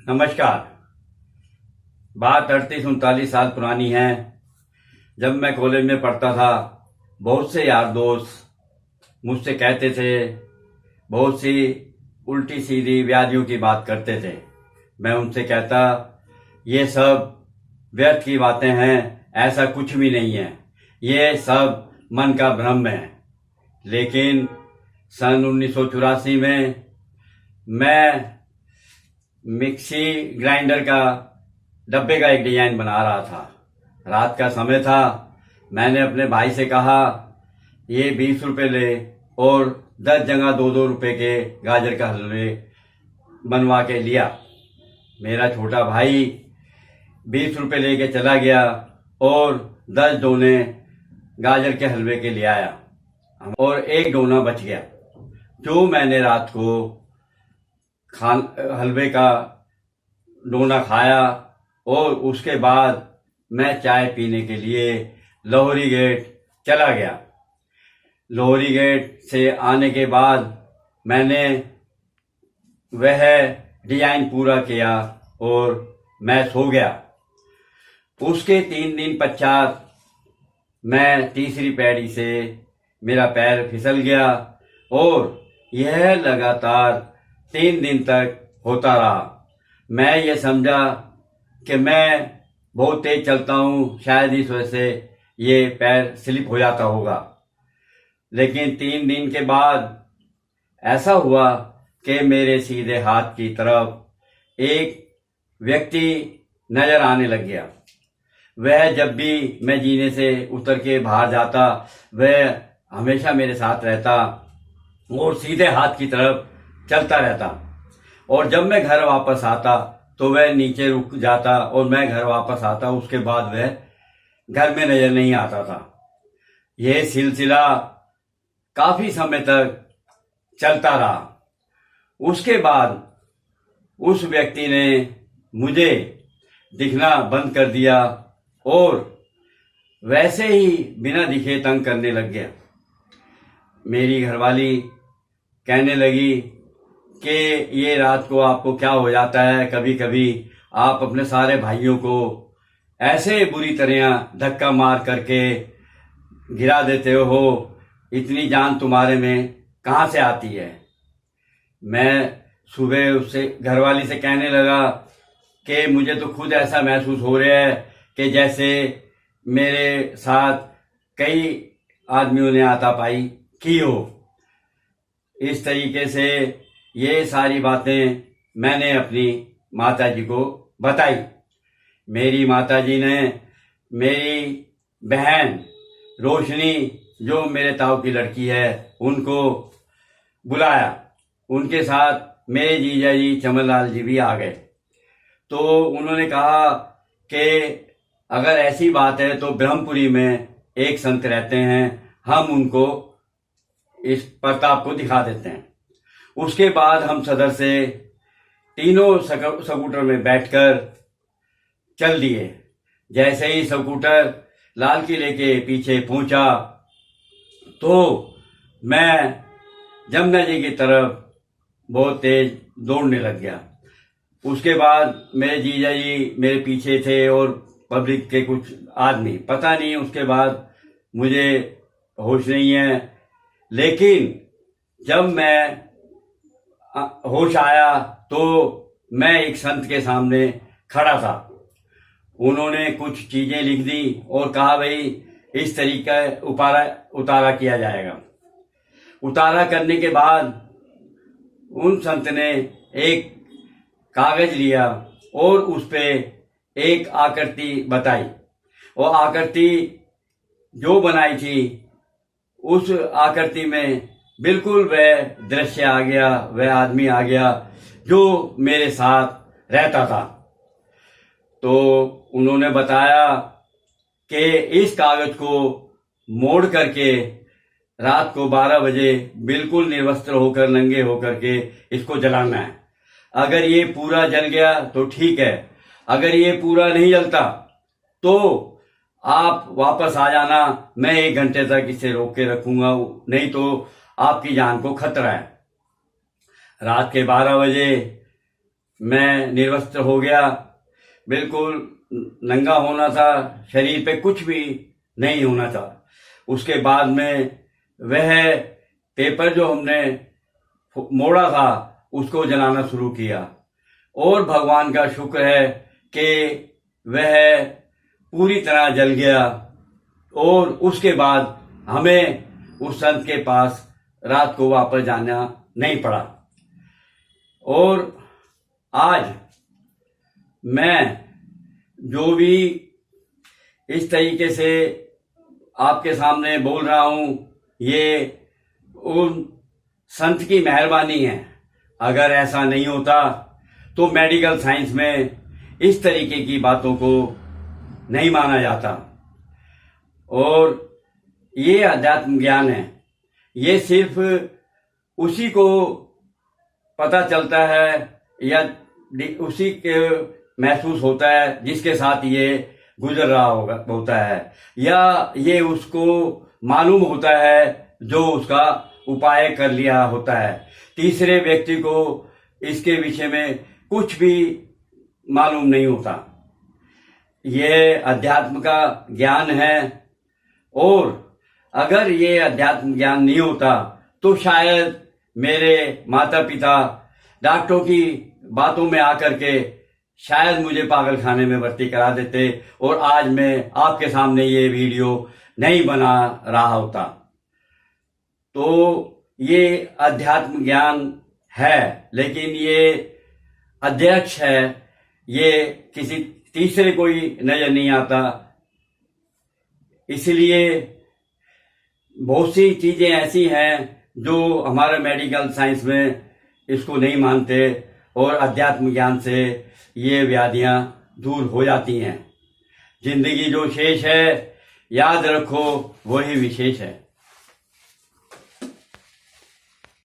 नमस्कार। बात 38-39 साल पुरानी है। जब मैं कॉलेज में पढ़ता था, बहुत से यार दोस्त मुझसे कहते थे, बहुत सी उल्टी सीधी व्याधियों की बात करते थे। मैं उनसे कहता, ये सब व्यर्थ की बातें हैं, ऐसा कुछ भी नहीं है, ये सब मन का भ्रम है। लेकिन सन 1984 में मैं मिक्सी ग्राइंडर का डब्बे का एक डिजाइन बना रहा था। रात का समय था। मैंने अपने भाई से कहा, ये 20 रुपए ले और 10 जगह 2-2 रुपए के गाजर का हलवे बनवा के लिया। मेरा छोटा भाई 20 रुपए लेके चला गया और 10 डोने गाजर के हलवे के ले आया और एक डोना बच गया, जो मैंने रात को हलवे का डोना खाया। और उसके बाद मैं चाय पीने के लिए लोहरी गेट चला गया। लोहरी गेट से आने के बाद मैंने वह डिजाइन पूरा किया और मैं सो गया। उसके 3 दिन पश्चात मैं तीसरी पैड़ी से मेरा पैर फिसल गया और यह लगातार 3 दिन तक होता रहा। मैं ये समझा कि मैं बहुत तेज चलता हूँ, शायद इस वजह से ये पैर स्लिप हो जाता होगा। लेकिन 3 दिन के बाद ऐसा हुआ कि मेरे सीधे हाथ की तरफ एक व्यक्ति नजर आने लग गया। वह जब भी मैं जीने से उतर के बाहर जाता, वह हमेशा मेरे साथ रहता और सीधे हाथ की तरफ चलता रहता। और जब मैं घर वापस आता तो वह नीचे रुक जाता और मैं घर वापस आता, उसके बाद वह घर में नजर नहीं आता था। यह सिलसिला काफी समय तक चलता रहा। उसके बाद उस व्यक्ति ने मुझे दिखना बंद कर दिया और वैसे ही बिना दिखे तंग करने लग गया। मेरी घरवाली कहने लगी कि ये रात को आपको क्या हो जाता है, कभी कभी आप अपने सारे भाइयों को ऐसे बुरी तरह धक्का मार करके गिरा देते हो, इतनी जान तुम्हारे में कहाँ से आती है। मैं सुबह उससे घरवाली से कहने लगा कि मुझे तो खुद ऐसा महसूस हो रहा है कि जैसे मेरे साथ कई आदमियों ने हाथापाई की हो। इस तरीके से ये सारी बातें मैंने अपनी माताजी को बताई। मेरी माताजी ने मेरी बहन रोशनी, जो मेरे ताऊ की लड़की है, उनको बुलाया। उनके साथ मेरे जीजा जी चमनलाल जी भी आ गए। तो उन्होंने कहा कि अगर ऐसी बात है तो ब्रह्मपुरी में एक संत रहते हैं, हम उनको इस प्रताप को दिखा देते हैं। उसके बाद हम सदर से तीनों स्कूटर में बैठकर चल दिए। जैसे ही स्कूटर लाल किले के पीछे पहुंचा तो मैं जमुना जी की तरफ बहुत तेज दौड़ने लग गया। उसके बाद मेरे जीजा जी मेरे पीछे थे और पब्लिक के कुछ आदमी, पता नहीं उसके बाद मुझे होश नहीं है। लेकिन जब मैं होश आया तो मैं एक संत के सामने खड़ा था। उन्होंने कुछ चीजें लिख दी और कहा, भाई इस तरीका उतारा किया जाएगा। उतारा करने के बाद उन संत ने एक कागज लिया और उस पे एक आकृति बताई। और आकृति जो बनाई थी, उस आकृति में बिल्कुल वह दृश्य आ गया, वह आदमी आ गया जो मेरे साथ रहता था। तो उन्होंने बताया कि इस कागज को मोड़ करके रात को 12 बजे बिल्कुल निर्वस्त्र होकर, नंगे होकर के इसको जलाना है। अगर ये पूरा जल गया तो ठीक है, अगर ये पूरा नहीं जलता तो आप वापस आ जाना, मैं 1 घंटे तक इसे रोक के रखूंगा, नहीं तो आपकी जान को खतरा है। रात के 12 बजे मैं निर्वस्त्र हो गया, बिल्कुल नंगा होना था, शरीर पे कुछ भी नहीं होना था। उसके बाद में वह पेपर जो हमने मोड़ा था उसको जलाना शुरू किया, और भगवान का शुक्र है कि वह पूरी तरह जल गया। और उसके बाद हमें उस संत के पास रात को वापस जाना नहीं पड़ा। और आज मैं जो भी इस तरीके से आपके सामने बोल रहा हूं, ये उन संत की मेहरबानी है। अगर ऐसा नहीं होता तो मेडिकल साइंस में इस तरीके की बातों को नहीं माना जाता। और ये अध्यात्म ज्ञान है, ये सिर्फ उसी को पता चलता है या उसी के महसूस होता है जिसके साथ ये गुजर रहा होता है, या ये उसको मालूम होता है जो उसका उपाय कर लिया होता है। तीसरे व्यक्ति को इसके विषय में कुछ भी मालूम नहीं होता। यह अध्यात्म का ज्ञान है, और अगर ये अध्यात्म ज्ञान नहीं होता तो शायद मेरे माता पिता डॉक्टरों की बातों में आकर के शायद मुझे पागल खाने में भर्ती करा देते, और आज मैं आपके सामने ये वीडियो नहीं बना रहा होता। तो ये अध्यात्म ज्ञान है, लेकिन ये अध्यक्ष है, ये किसी तीसरे कोई नजर नहीं आता। इसलिए बहुत सी चीजें ऐसी हैं जो हमारे मेडिकल साइंस में इसको नहीं मानते, और अध्यात्म ज्ञान से ये व्याधियां दूर हो जाती हैं। जिंदगी जो शेष है, याद रखो, वही विशेष है।